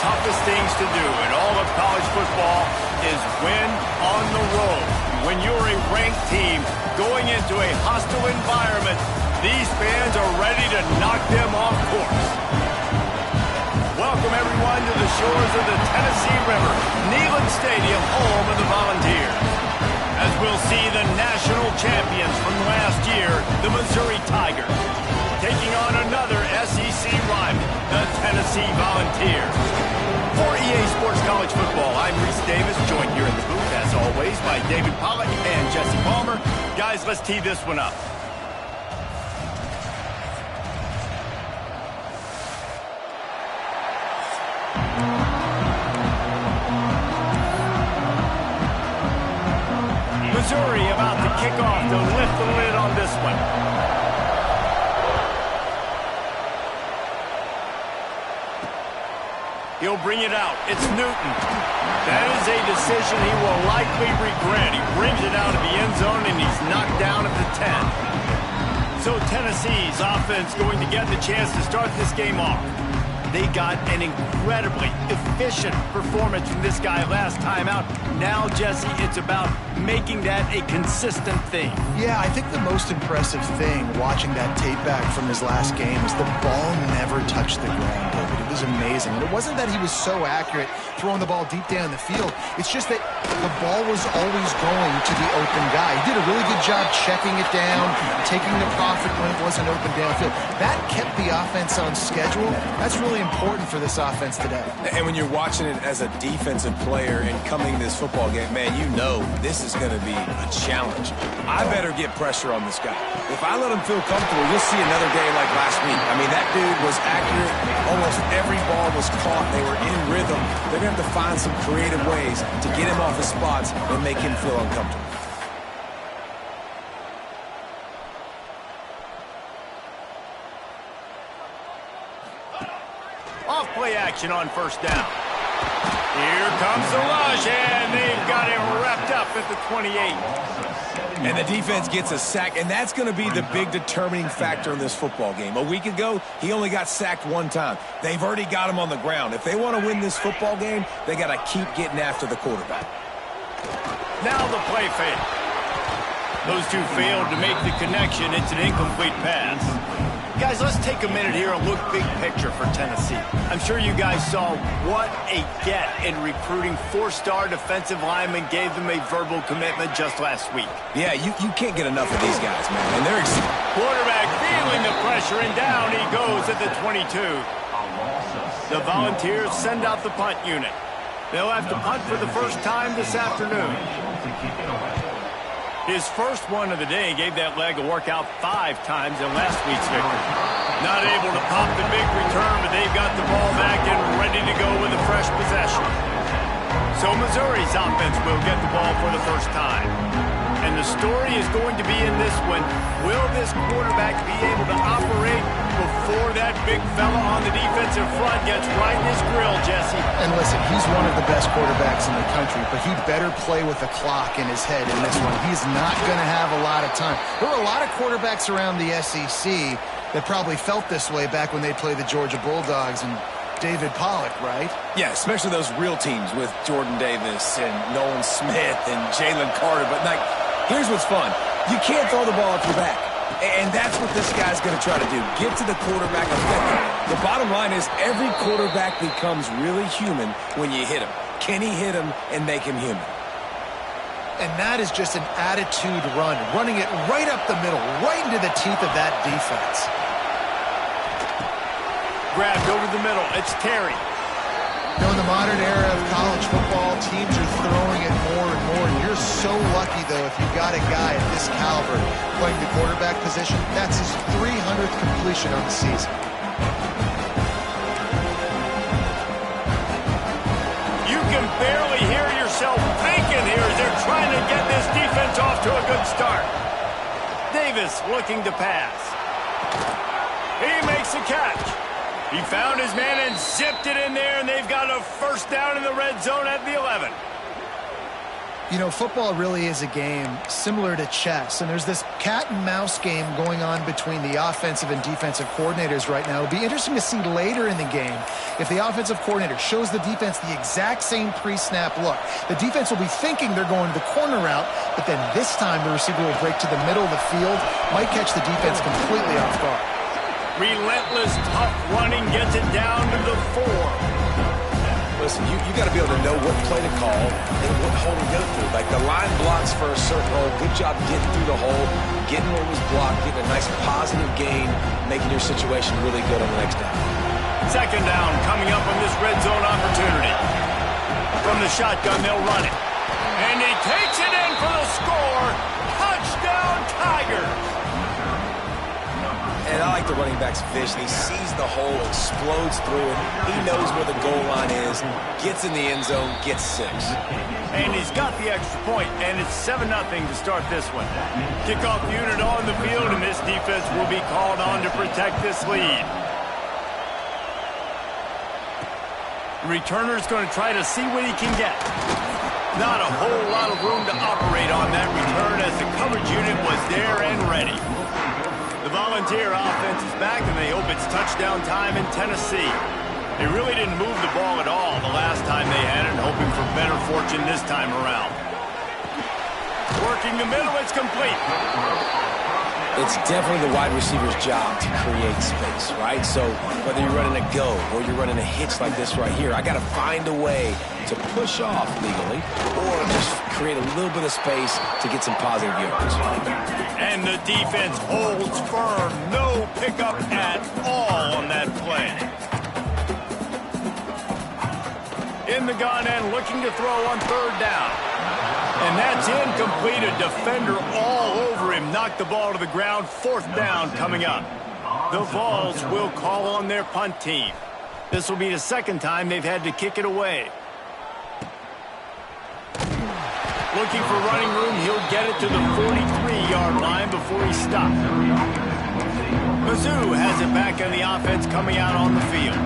toughest things to do in all of college football is win on the road. When you're a ranked team going into a hostile environment, these fans are ready to knock them off course. Welcome, everyone, to the shores of the Tennessee River, Neyland Stadium, home of the Volunteers. As we'll see the national champions from last year, the Missouri Tigers, taking on another SEC rival, the Tennessee Volunteers. For EA Sports College Football, I'm Reese Davis, joined here in the booth, as always, by David Pollack and Jesse Palmer. Guys, let's tee this one up. Missouri about to kick off to lift the lid on this one. He'll bring it out. It's Newton. That is a decision he will likely regret. He brings it out of the end zone, and he's knocked down at the 10. So Tennessee's offense going to get the chance to start this game off. They got an incredibly efficient performance from this guy last time out. Now, Jesse, it's about making that a consistent thing. Yeah, I think the most impressive thing watching that tape back from his last game is the ball never touched the ground, David. It was amazing. And it wasn't that he was so accurate throwing the ball deep down the field. It's just that the ball was always going to the open guy. He did a really good job checking it down, taking the profit when it wasn't open downfield. That kept the offense on schedule. That's really important for this offense today. And when you're watching it as a defensive player and coming to this football game, man, you know this is going to be a challenge. I better get pressure on this guy. If I let him feel comfortable, you'll see another day like last week. I mean, that dude was accurate. Almost every ball was caught. They were in rhythm. They're going to have to find some creative ways to get him off his spots and make him feel uncomfortable. Off-play action on first down. Here comes the rush, and they've got him wrapped up at the 28. And the defense gets a sack, and that's going to be the big determining factor in this football game. A week ago, he only got sacked one time. They've already got him on the ground. If they want to win this football game, they got to keep getting after the quarterback. Now the play fake. Those two failed to make the connection. It's an incomplete pass. Guys, let's take a minute here and look big picture for Tennessee. I'm sure you guys saw what a get in recruiting. Four-star defensive linemen gave them a verbal commitment just last week. Yeah, you can't get enough of these guys, man. And they're quarterback feeling the pressure, and down he goes at the 22. The Volunteers send out the punt unit. They'll have to punt for the first time this afternoon. His first one of the day gave that leg a workout 5 times in last week's victory. Not able to pop the big return, but they've got the ball back and ready to go with a fresh possession. So Missouri's offense will get the ball for the first time. And the story is going to be in this one. Will this quarterback be able to operate before that big fella on the defensive front gets right in his grill, Jesse? And listen, he's one of the best quarterbacks in the country, but he'd better play with a clock in his head in this one. He's not going to have a lot of time. There were a lot of quarterbacks around the SEC that probably felt this way back when they played the Georgia Bulldogs and David Pollack, right? Yeah, especially those real teams with Jordan Davis and Nolan Smith and Jalen Carter. But, like, here's what's fun. You can't throw the ball off your back. And that's what this guy's going to try to do. Get to the quarterback effectively. The bottom line is every quarterback becomes really human when you hit him. Can he hit him and make him human? And that is just an attitude run. Running it right up the middle, right into the teeth of that defense. Grabbed over the middle. It's Terry. You know, in the modern era of college football, teams are throwing it more and more. And you're so lucky, though, if you've got a guy at this caliber playing the quarterback position. That's his 300th completion on the season. You can barely hear yourself thinking here as they're trying to get this defense off to a good start. Davis looking to pass. He makes a catch. He found his man and zipped it in there, and they've got a first down in the red zone at the 11. You know, football really is a game similar to chess, and there's this cat and mouse game going on between the offensive and defensive coordinators right now. It'll be interesting to see later in the game if the offensive coordinator shows the defense the exact same pre-snap look. The defense will be thinking they're going the corner route, but then this time the receiver will break to the middle of the field, might catch the defense completely off guard. Relentless, tough running gets it down to the 4. Listen, you got to be able to know what play to call and what hole to go through. Like the line blocks for a certain hole. Good job getting through the hole, getting what was blocked, getting a nice positive gain, making your situation really good on the next down. Second down coming up on this red zone opportunity. From the shotgun, they'll run it. And he takes it in for the score. Touchdown, Tigers. And I like the running back's vision. He sees the hole, explodes through it. He knows where the goal line is, gets in the end zone, gets 6. And he's got the extra point, and it's 7-0 to start this one. Kickoff unit on the field, and this defense will be called on to protect this lead. The returner's going to try to see what he can get. Not a whole lot of room to operate on that return as the coverage unit was there and ready. The Volunteer offense is back, and they hope it's touchdown time in Tennessee. They really didn't move the ball at all the last time they had it, hoping for better fortune this time around. Working the middle, it's complete. It's definitely the wide receiver's job to create space, right? So whether you're running a go or you're running a hitch like this right here, I got to find a way to push off legally or just create a little bit of space to get some positive yards. And the defense holds firm. No pickup at all on that play. In the gun and looking to throw on third down. And that's incomplete. A defender all over him. Knocked the ball to the ground. Fourth down coming up. The Vols will call on their punt team. This will be the second time they've had to kick it away. Looking for running room. He'll get it to the 43-yard line before he stops. Mizzou has it back in the offense coming out on the field.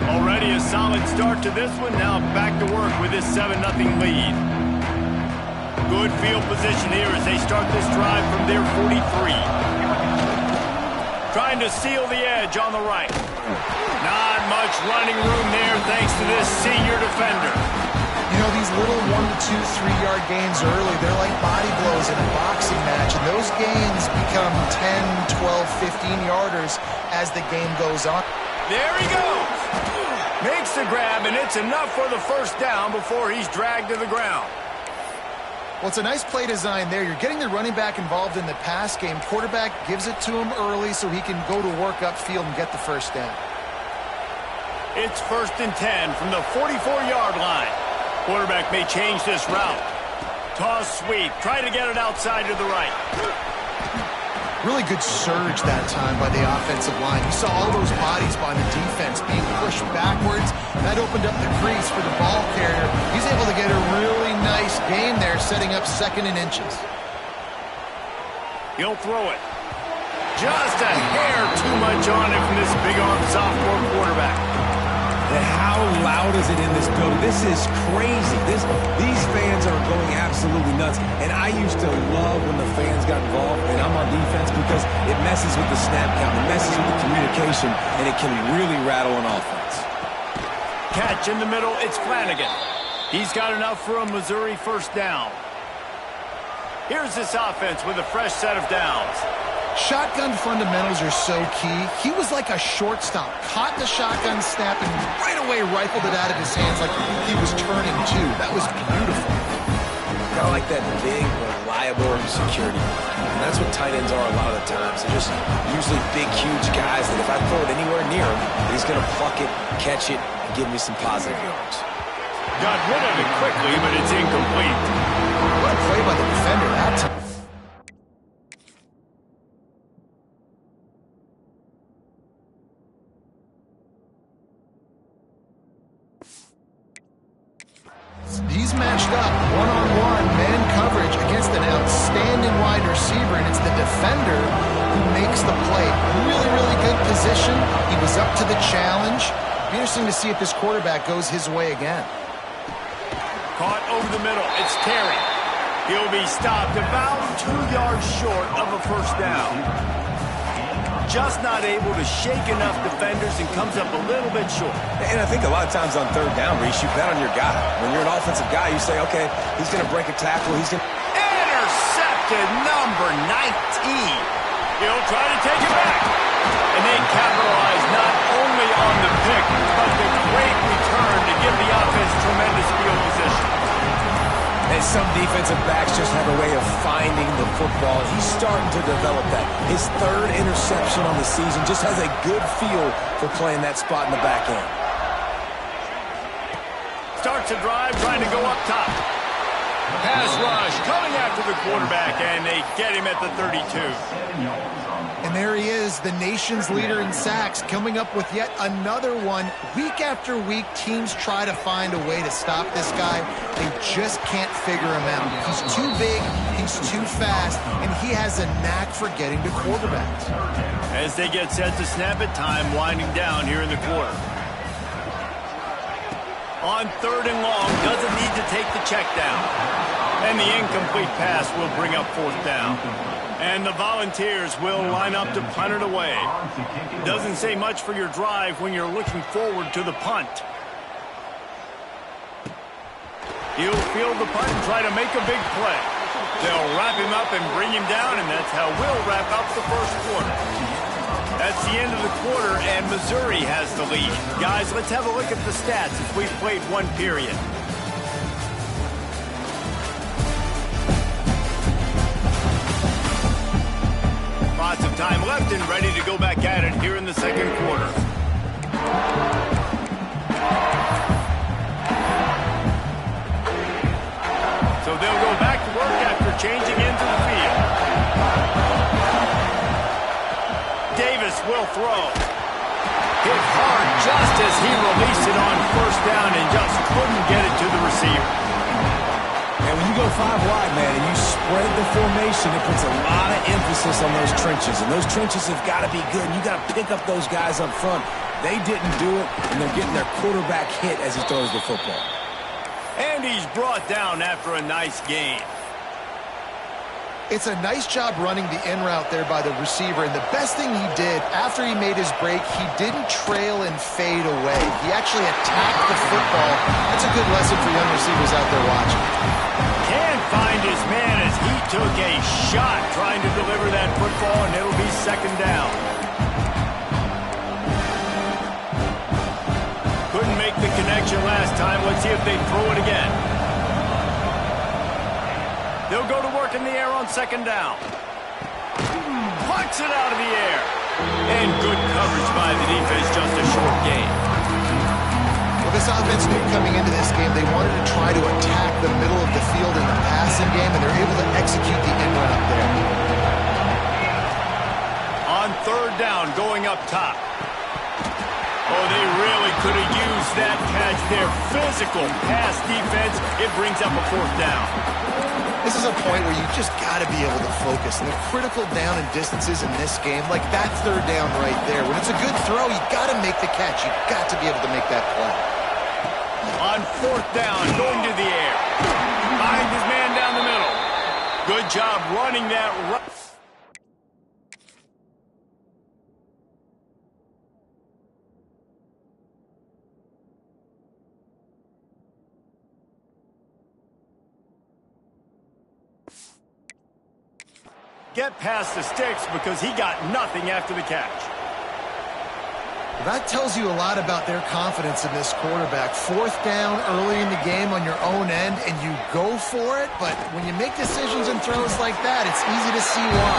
Already a solid start to this one. Now back to work with this 7-0 lead. Good field position here as they start this drive from their 43. Trying to seal the edge on the right. Not much running room there thanks to this senior defender. You know, these little 1 to 2, 3-yard gains early, they're like body blows in a boxing match, and those gains become 10, 12, 15-yarders as the game goes on. There he goes. Makes the grab, and it's enough for the first down before he's dragged to the ground. Well, it's a nice play design there. You're getting the running back involved in the pass game. Quarterback gives it to him early so he can go to work upfield and get the first down. It's 1st and 10 from the 44-yard line. Quarterback may change this route. Toss sweep. Try to get it outside to the right. Really good surge that time by the offensive line. You saw all those bodies by the defense being pushed backwards. That opened up the crease for the ball carrier. He's able to get a really nice gain there, setting up 2nd and inches. He'll throw it. Just a hair too much on it from this big-arm sophomore quarterback. And how loud is it in this building? This is crazy. These fans are going absolutely nuts. And I used to love when the fans got involved, and I'm on defense, because it messes with the snap count, it messes with the communication, and it can really rattle an offense. Catch in the middle, it's Flanagan. He's got enough for a Missouri first down. Here's this offense with a fresh set of downs. Shotgun fundamentals are so key. He was like a shortstop. Caught the shotgun snap and right away rifled it out of his hands like he was turning two. That was beautiful. Kind of like that big, reliable security. And that's what tight ends are a lot of the times. They're just usually big, huge guys that if I throw it anywhere near him, he's going to pluck it, catch it, and give me some positive yards. Got rid of it quickly, but it's incomplete. What a play by the defender that time. He's matched up one-on-one man coverage against an outstanding wide receiver, and it's the defender who makes the play. Really, really good position. He was up to the challenge. Be interesting to see if this quarterback goes his way again. Caught over the middle. It's Terry. He'll be stopped about 2 yards short of a first down. Just not able to shake enough defenders and comes up a little bit short. And I think a lot of times on third down, Reese, you bet on your guy. When you're an offensive guy, you say, okay, he's going to break a tackle. He's going to... Intercepted, number 19. He'll try to take it back. And they capitalize not only on the pick, but the great return to give the offense tremendous field position. And some defensive backs just have a way of finding the football. He's starting to develop that. His third interception on the season just has a good feel for playing that spot in the back end. Starts a drive trying to go up top. Pass rush coming after the quarterback, and they get him at the 32. And there he is, the nation's leader in sacks, coming up with yet another one. Week after week, teams try to find a way to stop this guy. They just can't figure him out. He's too big, he's too fast, and he has a knack for getting to quarterbacks. As they get set to snap it, time winding down here in the quarter. On third and long, doesn't need to take the check down. And the incomplete pass will bring up fourth down. And the Volunteers will line up to punt it away. Doesn't say much for your drive when you're looking forward to the punt. He'll field the punt and try to make a big play. They'll wrap him up and bring him down, and that's how we'll wrap up the first quarter. That's the end of the quarter, and Missouri has the lead. Guys, let's have a look at the stats as we've played one period. Lots of time left and ready to go back at it here in the second quarter. So they'll go back to work after changing into the field. Davis will throw. Hit hard just as he released it on first down and just couldn't get it to the receiver. And when you go 5 wide, man, and you spread the formation, it puts a lot of emphasis on those trenches. And those trenches have got to be good. You got to pick up those guys up front. They didn't do it, and they're getting their quarterback hit as he throws the football. And he's brought down after a nice gain. It's a nice job running the in route there by the receiver, and the best thing he did after he made his break, he didn't trail and fade away. He actually attacked the football. That's a good lesson for young receivers out there watching. Can't find his man as he took a shot trying to deliver that football, and it'll be second down. Couldn't make the connection last time. Let's see if they throw it again. They'll go to work in the air on second down. Plucks it out of the air. And good coverage by the defense, just a short gain. Well, this offense knew coming into this game they wanted to try to attack the middle of the field in the passing game, and they're able to execute the in run up there. On third down, going up top. Oh, they really could have used that catch there. Physical pass defense. It brings up a fourth down. This is a point where you just got to be able to focus. And the critical down and distances in this game, like that's third down right there. When it's a good throw, you got to make the catch. You got to be able to make that play. On fourth down, going to the air. Behind his man down the middle. Good job running that run. Get past the sticks because he got nothing after the catch. That tells you a lot about their confidence in this quarterback. Fourth down early in the game on your own end, and you go for it, but when you make decisions and throws like that, it's easy to see why.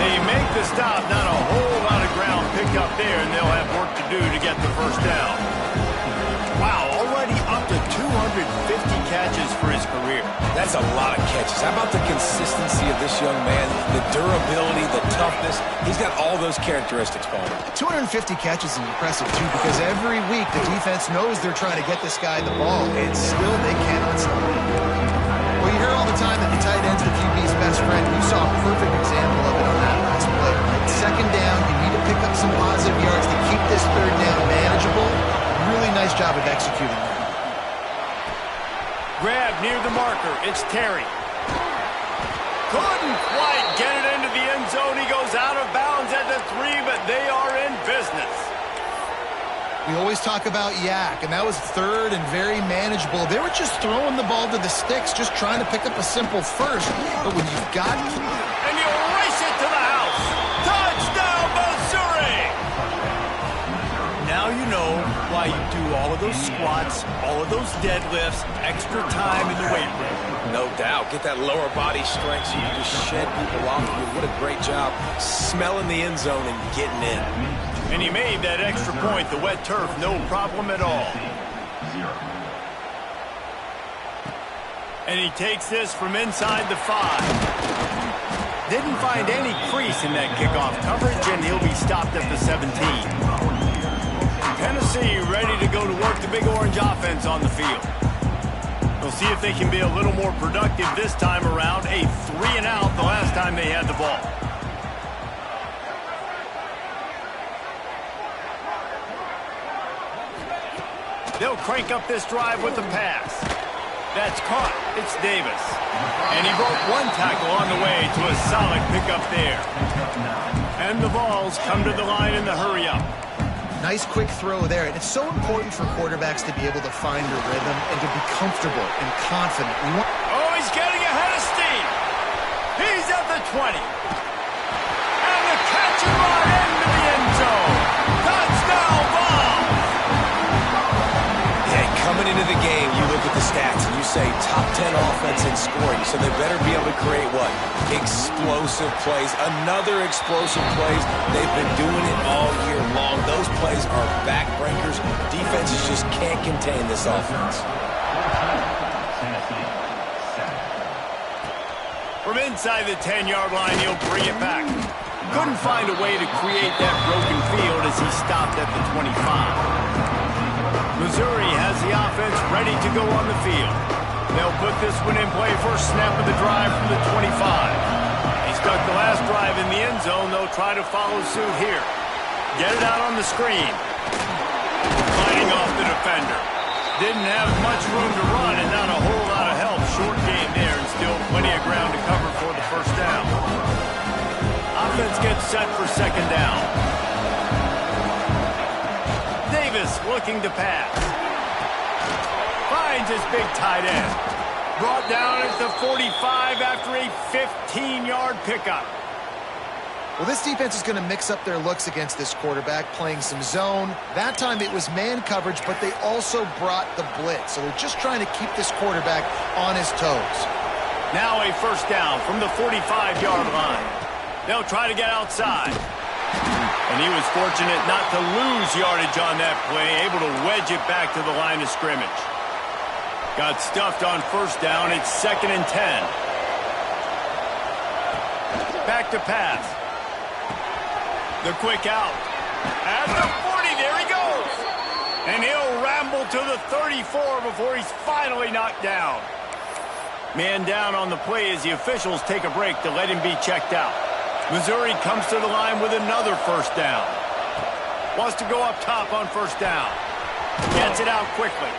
They make the stop, not a whole lot of ground picked up there, and they'll have work to do to get the first down. Wow, already up to 250 catches for his career. That's a lot of catches. How about the consistency of this young man? The durability, the toughness. He's got all those characteristics, Paul. 250 catches is impressive, too, because every week the defense knows they're trying to get this guy the ball, and still they cannot stop him. Well, you hear all the time that the tight end's the QB's best friend. You saw a perfect example of it on that last play. Second down, you need to pick up some positive yards to keep this third down manageable. Really nice job of executing that. Grab near the marker. It's Terry. Couldn't quite get it into the end zone. He goes out of bounds at the 3, but they are in business. We always talk about yak, and that was third and very manageable. They were just throwing the ball to the sticks, just trying to pick up a simple first. But when you've got... And you race it to the house. Touchdown, Missouri! Now you know why you do all of those squats, all of those deadlifts, extra time in the weight room. No doubt. Get that lower body strength so you can just shed people off of you. What a great job smelling the end zone and getting in. And he made that extra point, the wet turf, no problem at all. And he takes this from inside the 5. Didn't find any crease in that kickoff coverage, and he'll be stopped at the 17. Tennessee ready to go to work the Big Orange offense on the field. We'll see if they can be a little more productive this time around. A 3-and-out the last time they had the ball. They'll crank up this drive with the pass. That's caught. It's Davis. And he broke one tackle on the way to a solid pickup there. And the balls come to the line in the hurry-up. Nice quick throw there. And it's so important for quarterbacks to be able to find a rhythm and to be comfortable and confident. Oh, he's getting ahead of steam. He's at the 20. And the catch and run into the end zone. Touchdown ball. Coming into the game, you look at the stats and you say top 10 offense in scoring, so they better be able to create what? Explosive plays. Another explosive plays. They've been doing it all year long. Those plays are backbreakers. Defenses just can't contain this offense. From inside the 10-yard line, he'll bring it back. Couldn't find a way to create that broken field as he stopped at the 25. Missouri has the offense ready to go on the field. They'll put this one in play first snap of the drive from the 25. He stuck the last drive in the end zone. They'll try to follow suit here. Get it out on the screen. Fighting off the defender. Didn't have much room to run and not a whole lot of help. Short game there and still plenty of ground to cover for the first down. Offense gets set for second down. Davis looking to pass. Finds his big tight end. Brought down at the 45 after a 15-yard pickup. Well, this defense is going to mix up their looks against this quarterback, playing some zone. That time it was man coverage, but they also brought the blitz. So they're just trying to keep this quarterback on his toes. Now a first down from the 45-yard line. They'll try to get outside. And he was fortunate not to lose yardage on that play, able to wedge it back to the line of scrimmage. Got stuffed on first down. It's 2nd and 10. Back to pass. The quick out. At the 40, there he goes. And he'll ramble to the 34 before he's finally knocked down. Man down on the play as the officials take a break to let him be checked out. Missouri comes to the line with another first down. Wants to go up top on first down. Gets it out quickly.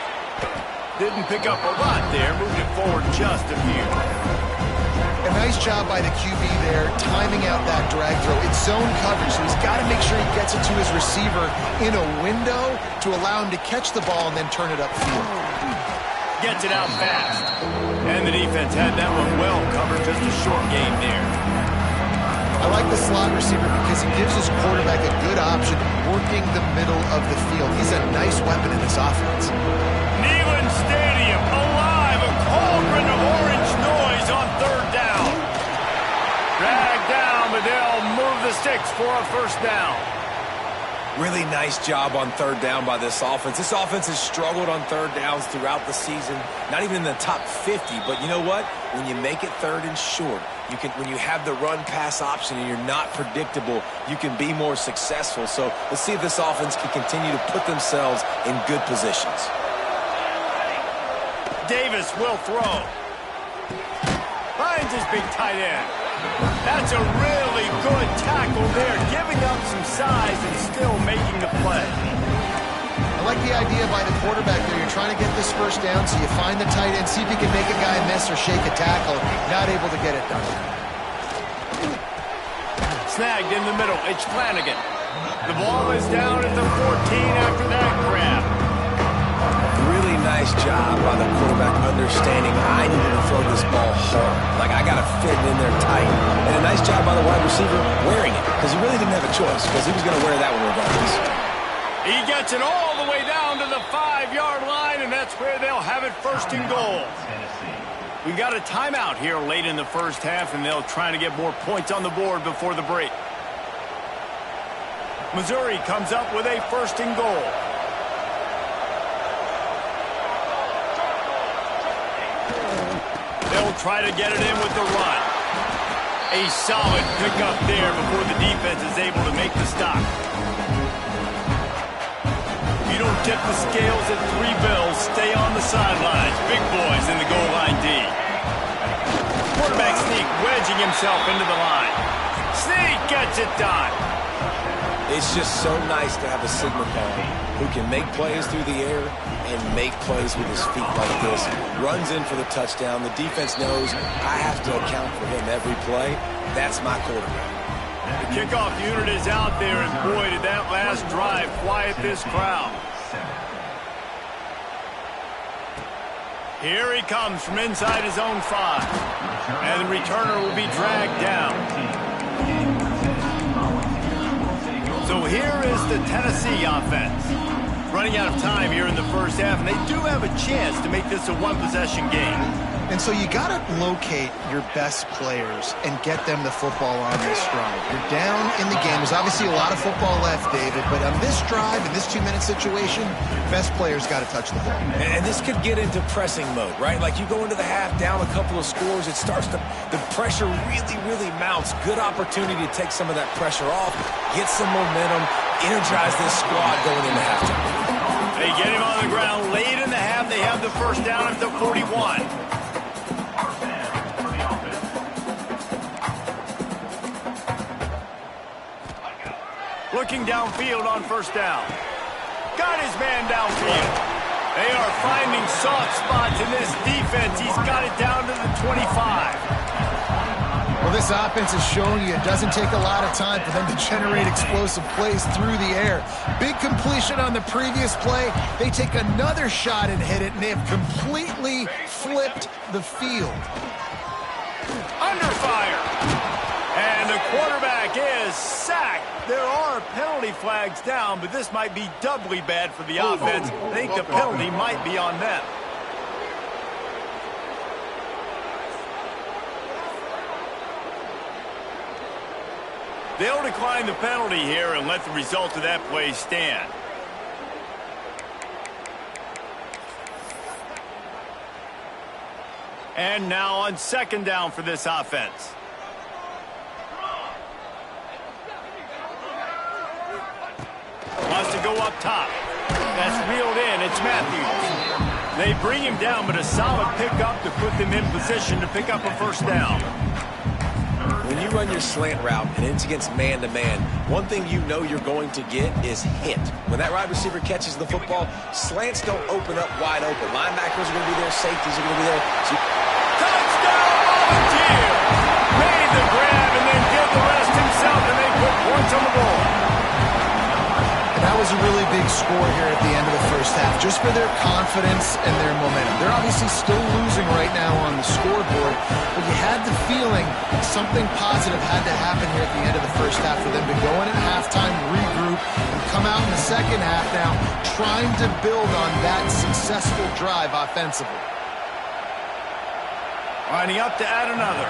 Didn't pick up a lot there. Moved it forward just a few. A nice job by the QB there, timing out that drag throw. It's zone coverage, so he's got to make sure he gets it to his receiver in a window to allow him to catch the ball and then turn it upfield. Gets it out fast. And the defense had that one well covered. Just a short game there. I like the slot receiver because he gives his quarterback a good option working the middle of the field. He's a nice weapon in this offense. Neyland Stadium alive, a cauldron of orange noise on third down. Dragged down, but they'll move the sticks for a first down. Really nice job on third down by this offense. This offense has struggled on third downs throughout the season. Not even in the top 50, but you know what? When you make it third and short, when you have the run-pass option and you're not predictable, you can be more successful. So let's see if this offense can continue to put themselves in good positions. Davis will throw. Finds his big tight end. That's a really good tackle there, giving up some size and still making the play. I like the idea by the quarterback there. You're trying to get this first down, so you find the tight end, see if you can make a guy miss or shake a tackle. Not able to get it done. Snagged in the middle. It's Flanagan. The ball is down at the 14 after that grab. Really nice job by the quarterback understanding I needed to throw this ball hard. Like, I got to fit it in there tight. And a nice job by the wide receiver wearing it, because he really didn't have a choice, because he was going to wear that one regardless. He gets it all the way down to the 5-yard line, and that's where they'll have it first and goal. We got a timeout here late in the first half, and they'll try to get more points on the board before the break. Missouri comes up with a first and goal. They'll try to get it in with the run. A solid pickup there before the defense is able to make the stop. You don't tip the scales at 3 bills. Stay on the sidelines. Big boys in the goal line D. Quarterback sneak wedging himself into the line. Sneak gets it done. It's just so nice to have a signal guy who can make plays through the air and make plays with his feet like this. Runs in for the touchdown. The defense knows I have to account for him every play. That's my quarterback. The kickoff unit is out there, and boy, did that last drive quiet this crowd. Here he comes from inside his own 5. And the returner will be dragged down. So here is the Tennessee offense. Running out of time here in the first half, and they do have a chance to make this a one-possession game. And so you got to locate your best players and get them the football on this drive. You're down in the game. There's obviously a lot of football left, David, but on this drive, in this 2-minute situation, best players got to touch the ball. And this could get into pressing mode, right? Like, you go into the half down a couple of scores, it starts to, the pressure really mounts. Good opportunity to take some of that pressure off, get some momentum, energize this squad going into halftime. They get him on the ground late in the half. They have the first down at the 41. Looking downfield on first down. Got his man downfield. They are finding soft spots in this defense. He's got it down to the 25. Well, this offense is showing you it doesn't take a lot of time for them to generate explosive plays through the air. Big completion on the previous play. They take another shot and hit it, and they have completely flipped the field. Under fire. And the quarterback is sacked. There are penalty flags down, but this might be doubly bad for the offense. I think the penalty might be on them. They'll decline the penalty here and let the result of that play stand. And now on second down for this offense. Wants to go up top. That's reeled in. It's Matthews. They bring him down, but a solid pickup to put them in position to pick up a first down. When you run your slant route and it's against man-to-man, one thing you know you're going to get is hit. When that wide receiver catches the football, slants don't open up wide open. Linebackers are going to be there. Safeties are going to be there. Touchdown, Volunteer! Made the grab and then did the rest himself, and they put points on the board. That was a really big score here at the end of the first half, just for their confidence and their momentum. They're obviously still losing right now on the scoreboard, but you had the feeling something positive had to happen here at the end of the first half for them to go in at halftime, regroup, and come out in the second half now trying to build on that successful drive offensively. Lining up to add another.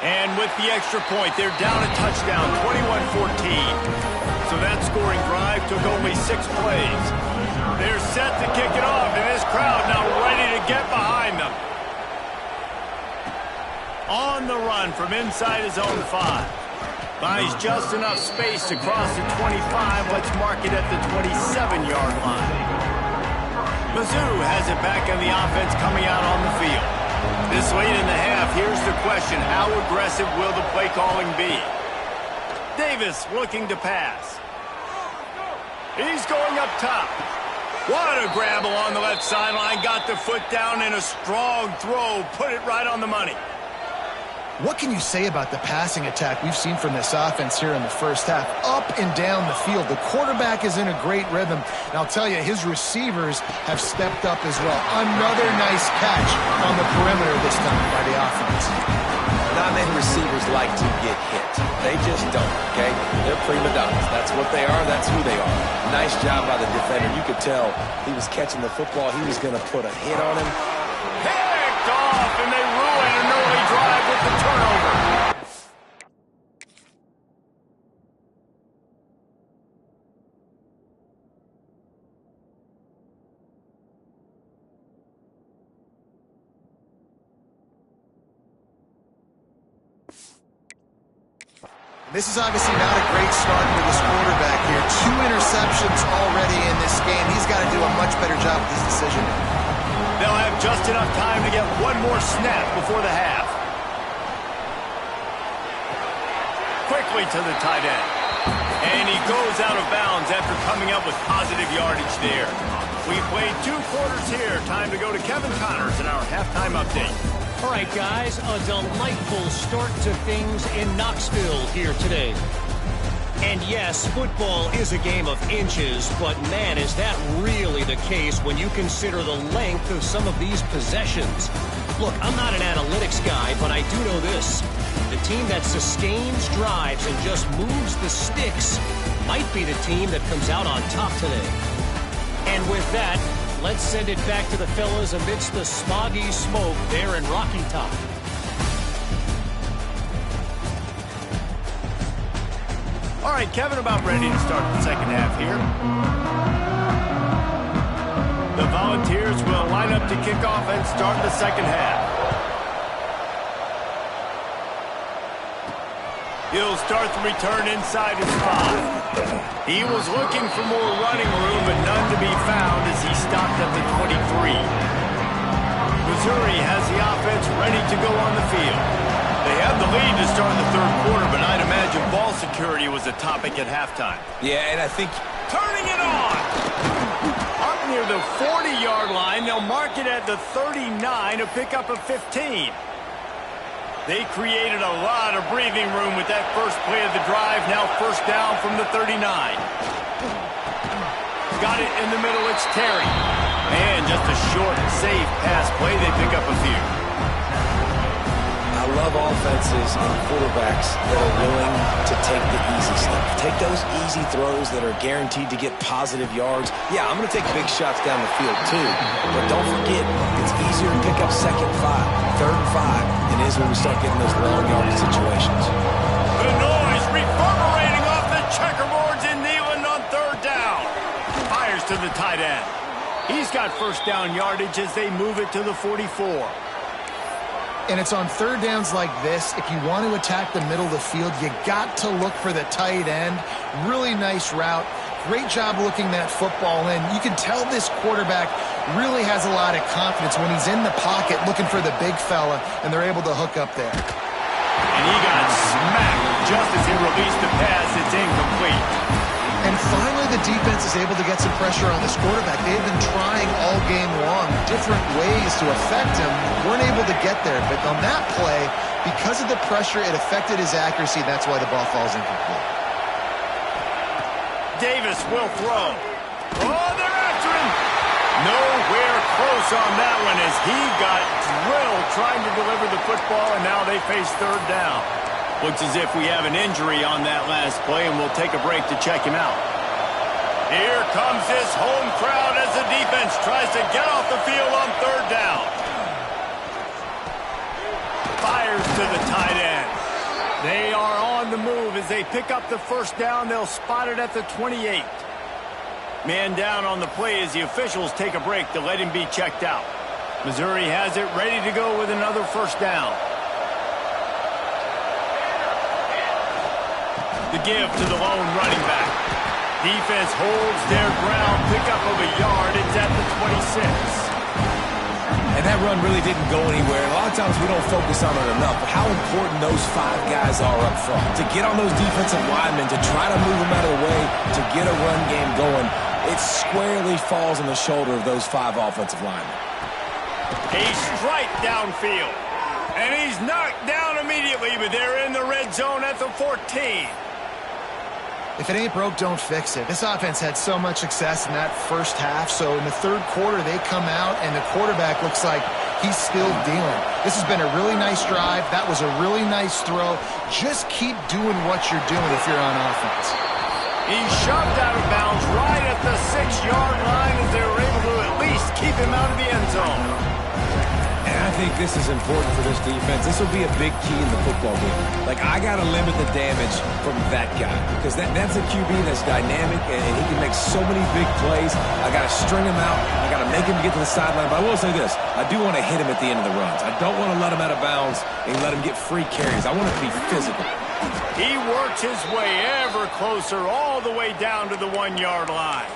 And with the extra point, they're down a touchdown, 21-14. So that scoring drive took only 6 plays. They're set to kick it off, and this crowd now ready to get behind them. On the run from inside his own 5. Buys just enough space to cross the 25. Let's mark it at the 27-yard line. Mizzou has it back on the offense coming out on the field. This late in the half, here's the question. How aggressive will the play calling be? Davis looking to pass. He's going up top. What a grab along the left sideline. Got the foot down in a strong throw. Put it right on the money. What can you say about the passing attack we've seen from this offense here in the first half? Up and down the field. The quarterback is in a great rhythm. And I'll tell you, his receivers have stepped up as well. Another nice catch on the perimeter this time by the offense. Not many receivers like to get hit. They just don't, okay? They're prima donnas. That's what they are. That's who they are. Nice job by the defender. You could tell he was catching the football. He was going to put a hit on him. Picked off, and they ruin an early drive with the turnover. This is obviously not a great start for this quarterback here. 2 interceptions already in this game. He's got to do a much better job with his decision. They'll have just enough time to get one more snap before the half. Quickly to the tight end. And he goes out of bounds after coming up with positive yardage there. We played 2 quarters here. Time to go to Kevin Connors in our halftime update. All right, guys, a delightful start to things in Knoxville here today. And yes, football is a game of inches, but man, is that really the case when you consider the length of some of these possessions. Look, I'm not an analytics guy, but I do know this. The team that sustains drives and just moves the sticks might be the team that comes out on top today. And with that, let's send it back to the fellas amidst the smoggy smoke there in Rocky Top. All right, Kevin, about ready to start the second half here. The Volunteers will line up to kick off and start the second half. He'll start the return inside his 5. He was looking for more running room, but none to be found as he stopped at the 23. Missouri has the offense ready to go on the field. They have the lead to start the third quarter, but I'd imagine ball security was a topic at halftime. Yeah, and I think Turning it on! Up near the 40-yard line, they'll mark it at the 39 to pick up a 15. They created a lot of breathing room with that first play of the drive. Now first down from the 39. Got it in the middle, it's Terry. And just a short, safe pass play. They pick up a few. I love offenses and quarterbacks that are willing to take the easy stuff. Take those easy throws that are guaranteed to get positive yards. Yeah, I'm going to take big shots down the field too. But don't forget, it's easier to pick up second 5, third and 5 than it is when we start getting those long yardage situations. The noise reverberating off the checkerboards in Neyland on third down. Fires to the tight end. He's got first down yardage as they move it to the 44. And it's on third downs like this. If you want to attack the middle of the field, you got to look for the tight end. Really nice route. Great job looking that football in. You can tell this quarterback really has a lot of confidence when he's in the pocket looking for the big fella, and they're able to hook up there. And he got smacked just as he released the pass. It's incomplete. And finally, the defense is able to get some pressure on this quarterback. They've been trying all game long different ways to affect him. Weren't able to get there. But on that play, because of the pressure, it affected his accuracy. That's why the ball falls incomplete. Davis will throw. Oh, they're after him. Nowhere close on that one as he got drilled trying to deliver the football, and now they face third down. Looks as if we have an injury on that last play, and we'll take a break to check him out. Here comes this home crowd as the defense tries to get off the field on third down. Fires to the tight end. They are on the move as they pick up the first down. They'll spot it at the 28. Man down on the play as the officials take a break to let him be checked out. Missouri has it ready to go with another first down. The give to the lone running back. Defense holds their ground. Pick up of a yard. It's at the 26. And that run really didn't go anywhere. A lot of times we don't focus on it enough, but how important those 5 guys are up front. To get on those defensive linemen, to try to move them out of the way, to get a run game going, it squarely falls on the shoulder of those 5 offensive linemen. A strike downfield. And he's knocked down immediately, but they're in the red zone at the 14. If it ain't broke, don't fix it. This offense had so much success in that first half, so in the third quarter they come out and the quarterback looks like he's still dealing. This has been a really nice drive. That was a really nice throw. Just keep doing what you're doing if you're on offense. He's shoved out of bounds right at the 6-yard line as they were able to at least keep him out of the end zone. And I think this is important for this defense. This will be a big key in the football game. Like, I got to limit the damage from that guy because that's a QB that's dynamic and he can make so many big plays. I got to string him out. I got to make him get to the sideline. But I will say this. I do want to hit him at the end of the runs. I don't want to let him out of bounds and let him get free carries. I want it to be physical. He worked his way ever closer all the way down to the 1-yard line.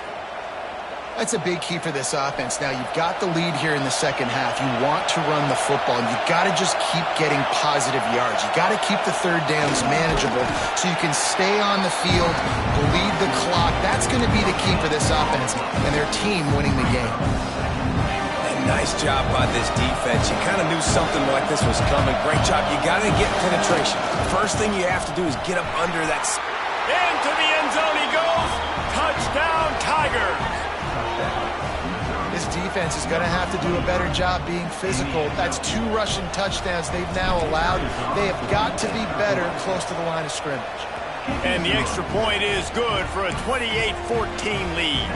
That's a big key for this offense. Now, you've got the lead here in the second half. You want to run the football, and you've got to just keep getting positive yards. You've got to keep the third downs manageable so you can stay on the field, bleed the clock. That's going to be the key for this offense and their team winning the game. And nice job by this defense. You kind of knew something like this was coming. Great job. You got to get penetration. First thing you have to do is get up under that. Into the end zone he goes. Touchdown, Tigers. This defense is going to have to do a better job being physical. That's 2 rushing touchdowns they've now allowed. They have got to be better close to the line of scrimmage. And the extra point is good for a 28-14 lead.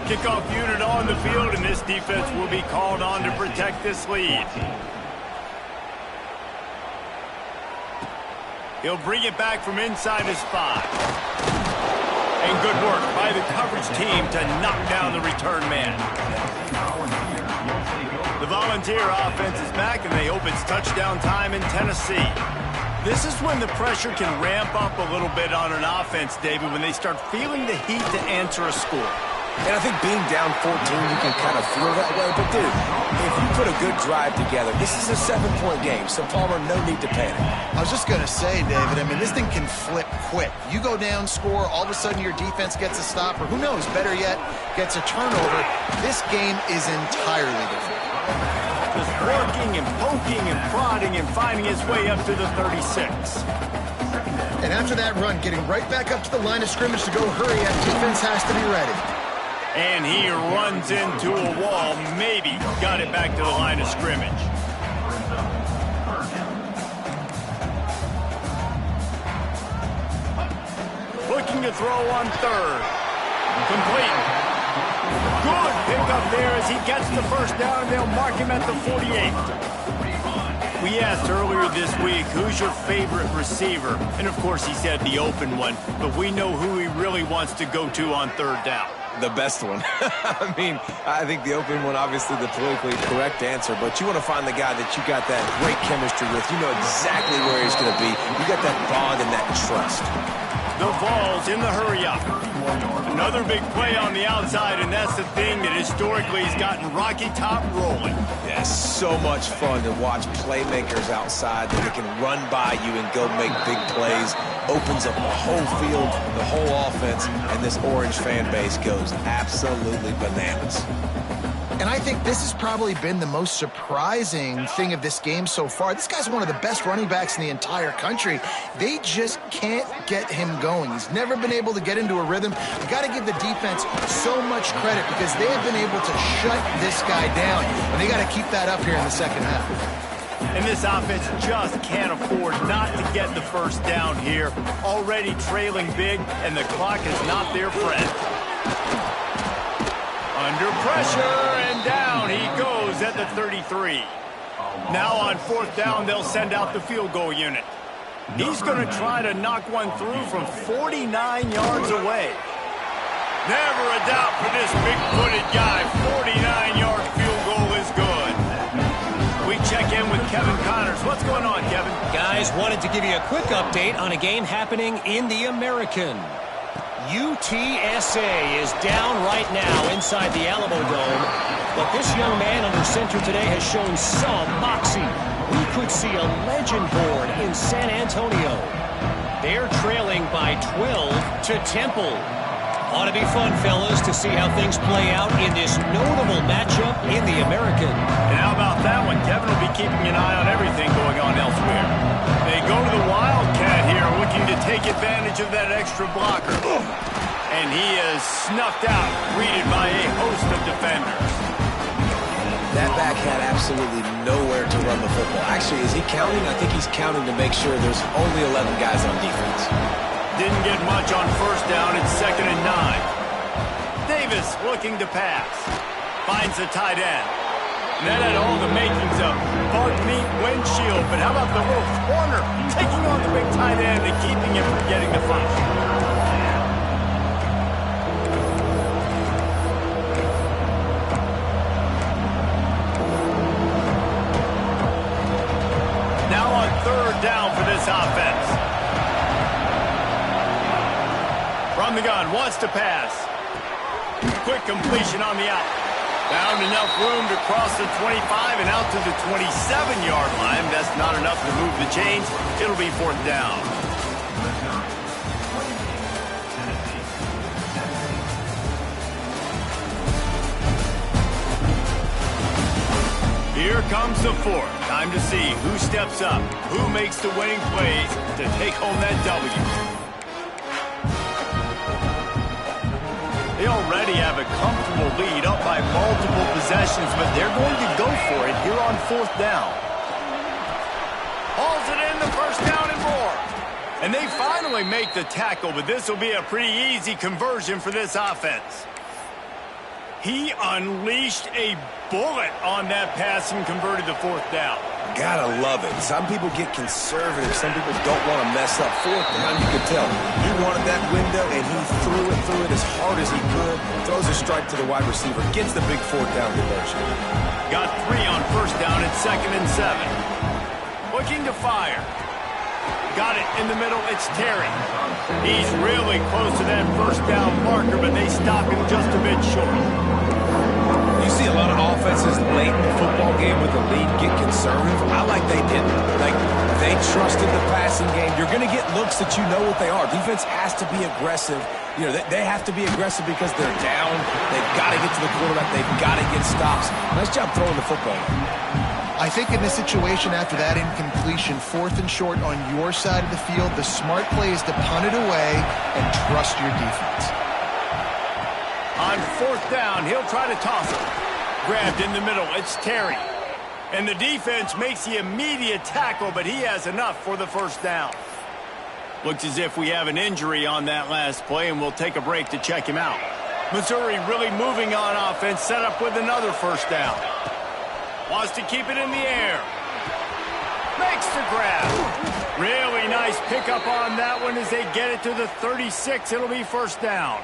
Kickoff unit on the field, and this defense will be called on to protect this lead. He'll bring it back from inside his 5. And good work by the coverage team to knock down the return man. The Volunteer offense is back, and they hope it's touchdown time in Tennessee. This is when the pressure can ramp up a little bit on an offense, David, when they start feeling the heat to answer a score. And I think being down 14, you can kind of feel that way. But, dude, if you put a good drive together, this is a 7-point game. So, Palmer, no need to panic. I was just going to say, David, I mean, this thing can flip quick. You go down, score, all of a sudden your defense gets a stop, or who knows, better yet, gets a turnover. This game is entirely different. Just working and poking and prodding and finding his way up to the 36. And after that run, getting right back up to the line of scrimmage to go hurry up, defense has to be ready. And he runs into a wall, maybe got it back to the line of scrimmage. Looking to throw on 3rd. Complete. Good pickup there as he gets the first down, and they'll mark him at the 48. We asked earlier this week, who's your favorite receiver? And, of course, he said the open one, but we know who he really wants to go to on 3rd down. The best one. I mean, I think the open one, obviously the politically correct answer, but you want to find the guy that you got that great chemistry with. You know exactly where he's going to be. You got that bond and that trust. The Vols in the hurry-up. Another big play on the outside, and that's the thing that historically has gotten Rocky Top rolling. Yeah, so much fun to watch playmakers outside that they can run by you and go make big plays. Opens up the whole field, the whole offense, and this Orange fan base goes absolutely bananas. And I think this has probably been the most surprising thing of this game so far. This guy's one of the best running backs in the entire country. They just can't get him going. He's never been able to get into a rhythm. You got to give the defense so much credit because they have been able to shut this guy down. And they got to keep that up here in the second half. And this offense just can't afford not to get the first down here. Already trailing big, and the clock is not their friend. Under pressure, and down he goes at the 33. Now on 4th down, they'll send out the field goal unit. He's going to try to knock one through from 49 yards away. Never a doubt for this big-footed guy. 49-yard field goal is good. We check in with Kevin Connors. What's going on, Kevin? Guys, wanted to give you a quick update on a game happening in the American. UTSA is down right now inside the Alamo Dome, but this young man under center today has shown some moxie. We could see a legend born in San Antonio. They're trailing by 12 to Temple. Ought to be fun, fellas, to see how things play out in this notable matchup in the American. And how about that one? Kevin will be keeping an eye on everything going on elsewhere. They go to the Wildcat here, looking to take advantage of that extra blocker. And he is snuffed out, greeted by a host of defenders. That back had absolutely nowhere to run the football. Actually, is he counting? I think he's counting to make sure there's only 11 guys on defense. Didn't get much on first down. It's 2nd and 9. Davis looking to pass. Finds the tight end. And that had all the makings of bug meat windshield. But how about the Wolves corner taking on the big tight end and keeping him from getting the fumble? Now on 3rd down for this offense. From the gun, wants to pass. Quick completion on the out. Found enough room to cross the 25 and out to the 27-yard line. That's not enough to move the chains. It'll be 4th down. Here comes the 4th. Time to see who steps up, who makes the winning plays to take home that W. They already have a comfortable lead up by multiple possessions, but they're going to go for it here on 4th down. Hauls it in, the 1st down and more. And they finally make the tackle, but this will be a pretty easy conversion for this offense. He unleashed a bullet on that pass and converted the 4th down. Gotta love it. Some people get conservative. Some people don't want to mess up. 4th down, you could tell. He wanted that window, and he threw it as hard as he could. Throws a strike to the wide receiver. Gets the big 4th down conversion. Got 3 on 1st down at 2nd and 7. Looking to fire. Got it in the middle. It's Terry. He's really close to that 1st down marker, but they stop him just a bit short. You see a lot of offenses late in the football game with the lead get conservative. I like they didn't. Like, they trusted the passing game. You're going to get looks that you know what they are. Defense has to be aggressive. You know, they have to be aggressive because they're down. They've got to get to the quarterback. They've got to get stops. Nice job throwing the football. I think in this situation, after that incompletion, 4th and short on your side of the field, the smart play is to punt it away and trust your defense. On 4th down, he'll try to toss it. Grabbed in the middle, it's Terry. And the defense makes the immediate tackle, but he has enough for the 1st down. Looks as if we have an injury on that last play, and we'll take a break to check him out. Missouri really moving on offense, set up with another 1st down. Wants to keep it in the air. Makes the grab. Really nice pickup on that one as they get it to the 36. It'll be 1st down.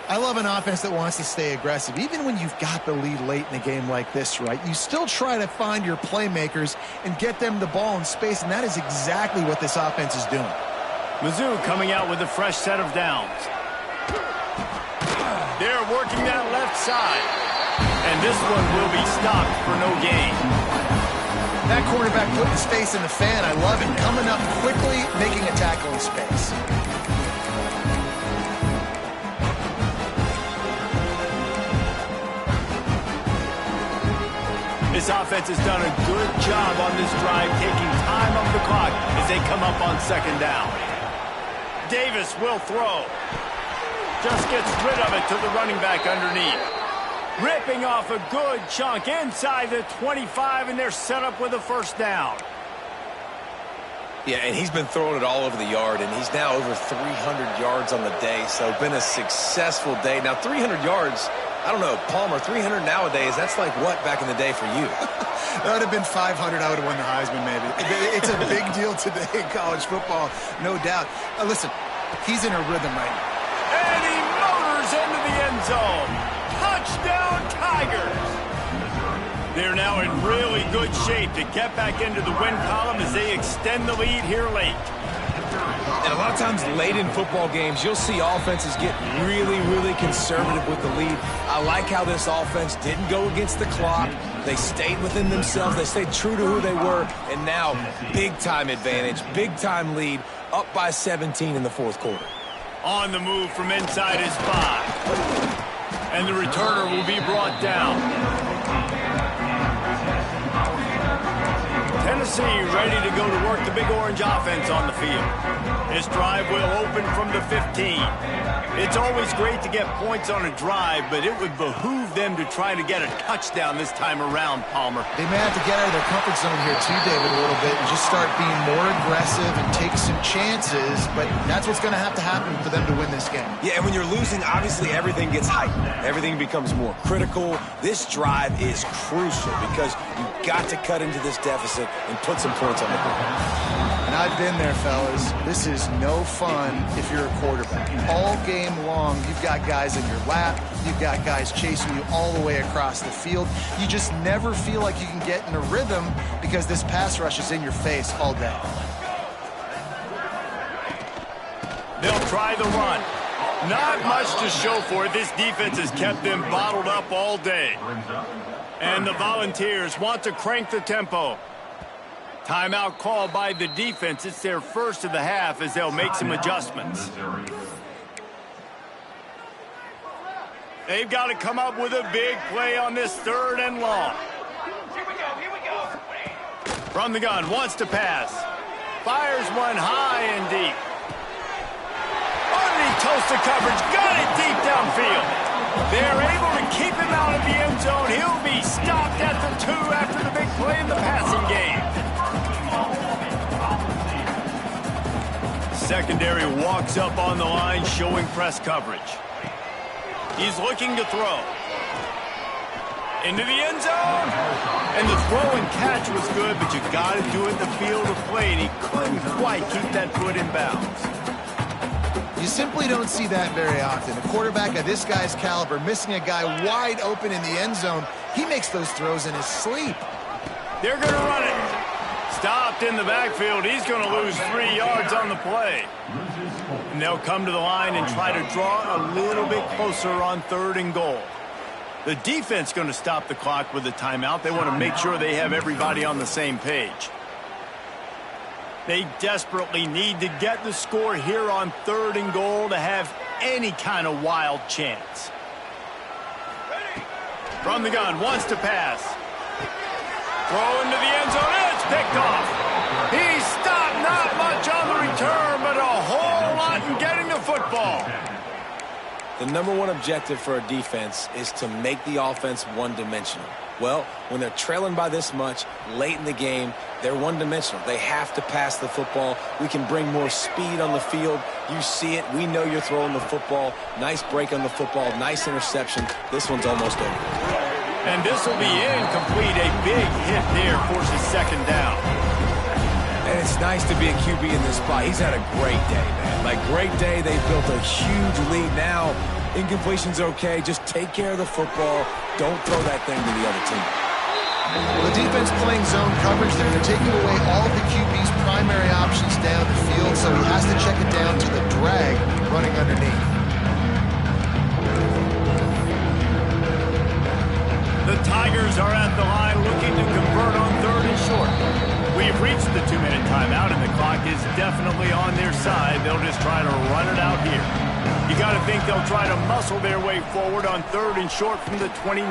I love an offense that wants to stay aggressive. Even when you've got the lead late in a game like this, right, you still try to find your playmakers and get them the ball in space, and that is exactly what this offense is doing. Mizzou coming out with a fresh set of downs. They're working that left side. And this one will be stopped for no gain. That quarterback putting his face in the fan, I love it. Coming up quickly, making a tackle in space. This offense has done a good job on this drive, taking time off the clock as they come up on 2nd down. Davis will throw. Just gets rid of it to the running back underneath. Ripping off a good chunk inside the 25, and they're set up with a 1st down. Yeah, and he's been throwing it all over the yard, and he's now over 300 yards on the day, so been a successful day. Now, 300 yards, I don't know, Palmer, 300 nowadays, that's like what back in the day for you? That would have been 500. I would have won the Heisman, maybe. It's a big deal today in college football, no doubt. Listen, he's in a rhythm right now. And he motors into the end zone. Touchdown, Tigers! They're now in really good shape to get back into the win column as they extend the lead here late. And a lot of times late in football games, you'll see offenses get really, really conservative with the lead. I like how this offense didn't go against the clock. They stayed within themselves. They stayed true to who they were. And now, big-time advantage, big-time lead, up by 17 in the fourth quarter. On the move from inside his 5. And the returner will be brought down. Tennessee ready to go to work the Big Orange offense on the field. This drive will open from the 15. It's always great to get points on a drive, but it would behoove them to try to get a touchdown this time around, Palmer. They may have to get out of their comfort zone here too, David, a little bit and just start being more aggressive and take some chances, but that's what's going to happen for them to win this game. Yeah, and when you're losing, obviously everything gets heightened. Everything becomes more critical. This drive is crucial because you've got to cut into this deficit and put some points on the board. And I've been there, fellas. This is no fun if you're a quarterback. All game long, you've got guys in your lap. You've got guys chasing you all the way across the field. You just never feel like you can get in a rhythm because this pass rush is in your face all day. They'll try the run. Not much to show for it. This defense has kept them bottled up all day. And the Volunteers want to crank the tempo. Timeout called by the defense. It's their first of the half as they'll make some adjustments. They've got to come up with a big play on this 3rd and long. Here we go. From the gun, wants to pass. Fires one high and deep. Underneath toasted coverage, got it deep downfield. They're able to keep him out of the end zone. He'll be stopped at the 2 after the big play in the passing game. Secondary walks up on the line, showing press coverage. He's looking to throw. Into the end zone. And the throw and catch was good, but you got to do it in the field of play, and he couldn't quite keep that foot in bounds. You simply don't see that very often. A quarterback of this guy's caliber missing a guy wide open in the end zone. He makes those throws in his sleep. They're going to run it. Stopped in the backfield. He's going to lose 3 yards on the play. And they'll come to the line and try to draw a little bit closer on 3rd and goal. The defense going to stop the clock with a timeout. They want to make sure they have everybody on the same page. They desperately need to get the score here on 3rd and goal to have any kind of wild chance. From the gun, wants to pass. Throw into the end zone, and it's picked off. He stopped, not much on the return, but a whole lot in getting the football. The number one objective for a defense is to make the offense one-dimensional. Well, when they're trailing by this much late in the game, they're one-dimensional. They have to pass the football. We can bring more speed on the field. You see it. We know you're throwing the football. Nice break on the football. Nice interception. This one's almost over. And this will be incomplete. A big hit there forces 2nd down. And it's nice to be a QB in this spot. He's had a great day, man. Like, great day. They've built a huge lead now. Incompletion's okay. Just take care of the football. Don't throw that thing to the other team. Well, the defense playing zone coverage there. They're taking away all the QB's primary options down the field, so he has to check it down to the drag running underneath. The Tigers are at the line looking to convert on 3rd and short. We've reached the 2-minute timeout, and the clock is definitely on their side. They'll just try to run it out here. You got to think they'll try to muscle their way forward on 3rd and short from the 29.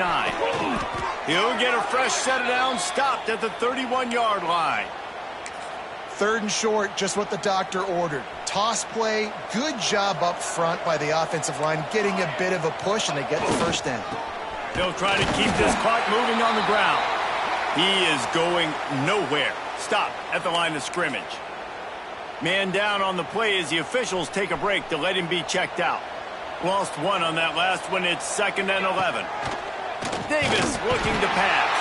He'll get a fresh set of downs, stopped at the 31-yard line. 3rd and short, just what the doctor ordered. Toss play, good job up front by the offensive line, getting a bit of a push, and they get the 1st down. They'll try to keep this clock moving on the ground. He is going nowhere. Stop at the line of scrimmage. Man down on the play as the officials take a break to let him be checked out. Lost 1 on that last one. It's 2nd and 11. Davis looking to pass.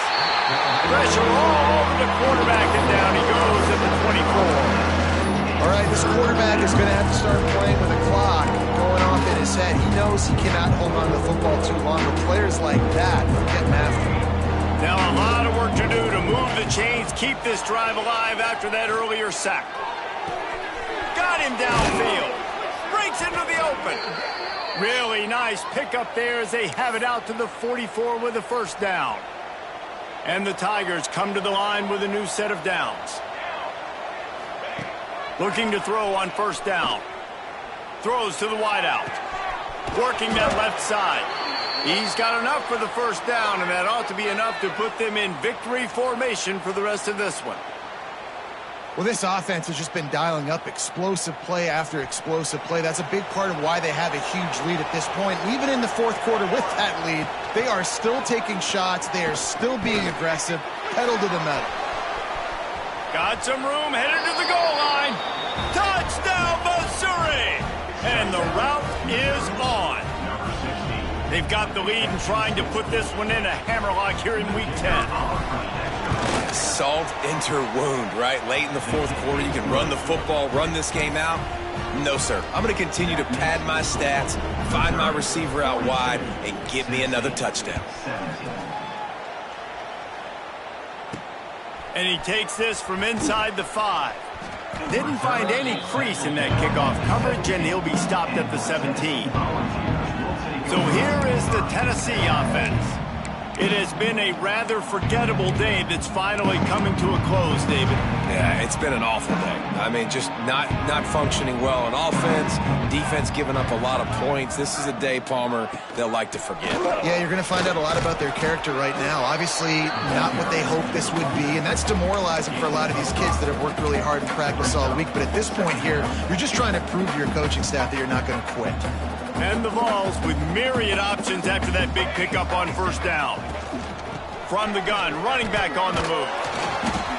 Pressure all over the quarterback, and down he goes at the 24. All right, this quarterback is going to have to start playing with a clock going off in his head. He knows he cannot hold on to the football too long, but players like that are getting after him. Now a lot of work to do to move the chains, keep this drive alive after that earlier sack. got him downfield. Breaks into the open. Really nice pickup there as they have it out to the 44 with a first down. And the Tigers come to the line with a new set of downs. Looking to throw on first down. Throws to the wideout. Working that left side. He's got enough for the first down, and that ought to be enough to put them in victory formation for the rest of this one. Well, this offense has just been dialing up explosive play after explosive play. That's a big part of why they have a huge lead at this point. Even in the fourth quarter with that lead, they are still taking shots. They are still being aggressive. Pedal to the metal. Got some room, headed to the goal line. Touchdown, Missouri! And the route is on. They've got the lead and trying to put this one in a hammerlock here in Week 10. Salt into wound, right? Late in the fourth quarter, you can run the football, run this game out. No, sir. I'm going to continue to pad my stats, find my receiver out wide, and get me another touchdown. And he takes this from inside the 5. Didn't find any crease in that kickoff coverage, and he'll be stopped at the 17. So here is the Tennessee offense. It has been a rather forgettable day that's finally coming to a close, David. Yeah, it's been an awful day. I mean, just not functioning well on offense, defense giving up a lot of points. This is a day, Palmer, they'll like to forget. Yeah, you're going to find out a lot about their character right now. Obviously, not what they hoped this would be, and that's demoralizing for a lot of these kids that have worked really hard in practice all week. But at this point here, you're just trying to prove to your coaching staff that you're not going to quit. And the Vols with myriad options after that big pickup on first down. From the gun, running back on the move.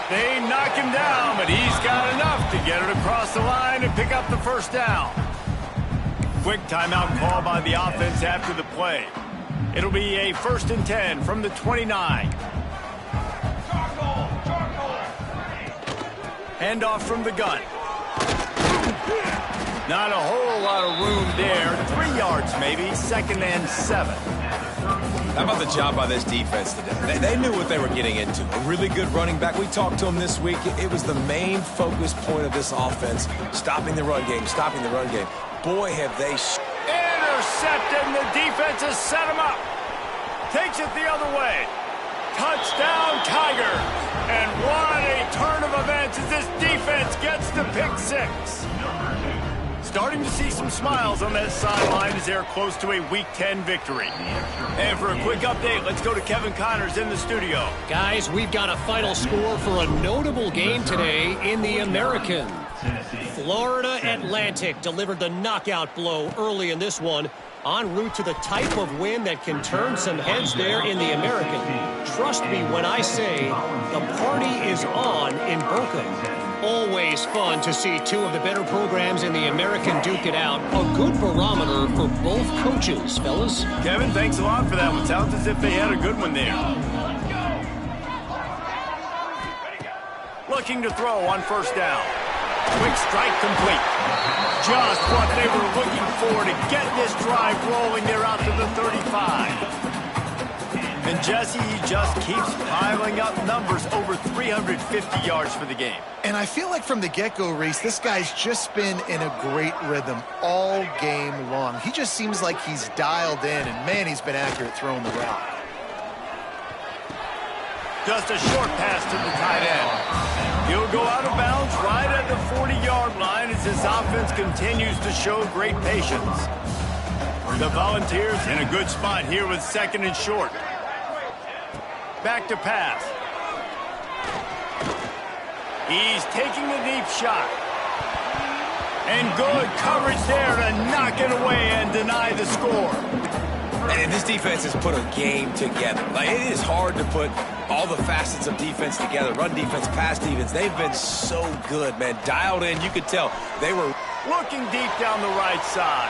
They knock him down, but he's got enough to get it across the line and pick up the first down. Quick timeout call by the offense after the play. It'll be a 1st and 10 from the 29. Handoff from the gun. Not a whole lot of room there. 3 yards maybe, 2nd and 7. How about the job by this defense today? They knew what they were getting into. A really good running back. We talked to him this week. It was the main focus point of this offense, stopping the run game, stopping the run game. Boy, have they... Intercepted, and the defense has set him up. Takes it the other way. Touchdown, Tiger. And what a turn of events as this defense gets the pick 6. Starting to see some smiles on that sideline as they're close to a Week 10 victory. And for a quick update, let's go to Kevin Connors in the studio. Guys, we've got a final score for a notable game today in the American. Florida Atlantic delivered the knockout blow early in this one, en route to the type of win that can turn some heads there in the American. Trust me when I say the party is on in Boca. Always fun to see two of the better programs in the American duke it out. A good barometer for both coaches, fellas. Kevin, thanks a lot for that one. Sounds as if they had a good one there. Looking to throw on first down. Quick strike complete. Just what they were looking for to get this drive rolling. They're out to the 35. And Jesse just keeps piling up numbers, over 350 yards for the game. And I feel like from the get-go, Reese, this guy's just been in a great rhythm all game long. He just seems like he's dialed in, and man, he's been accurate throwing the rock. Just a short pass to the tight end. He'll go out of bounds right at the 40-yard line as this offense continues to show great patience. The Volunteers in a good spot here with 2nd and short. Back to pass. He's taking the deep shot. And good coverage there to knock it away and deny the score. And this defense has put a game together. Like, it is hard to put all the facets of defense together. Run defense, pass defense. They've been so good, man. Dialed in. You could tell they were looking deep down the right side.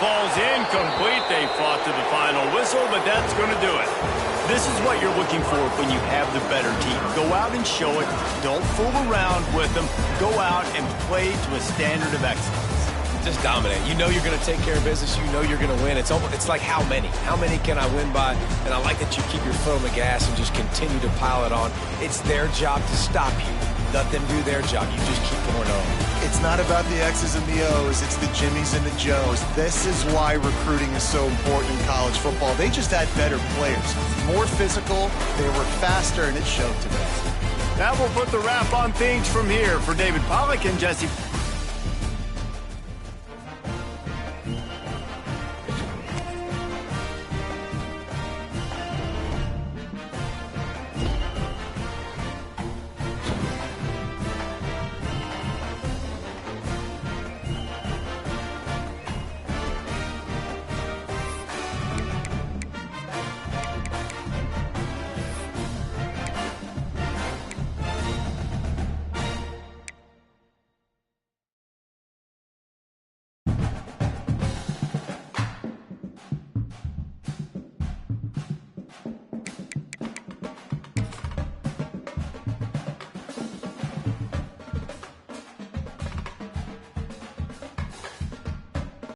Ball's incomplete. They fought to the final whistle, but that's going to do it. This is what you're looking for when you have the better team. Go out and show it. Don't fool around with them. Go out and play to a standard of excellence. Just dominate. You know you're going to take care of business. You know you're going to win. It's like how many? How many can I win by? And I like that you keep your foot on the gas and just continue to pile it on. It's their job to stop you. Let them do their job. You just keep going on. It's not about the X's and the O's. It's the Jimmies and the Joes. This is why recruiting is so important in college football. They just had better players, more physical, they were faster, and it showed today. That will put the wrap on things from here. For David Pollack and Jesse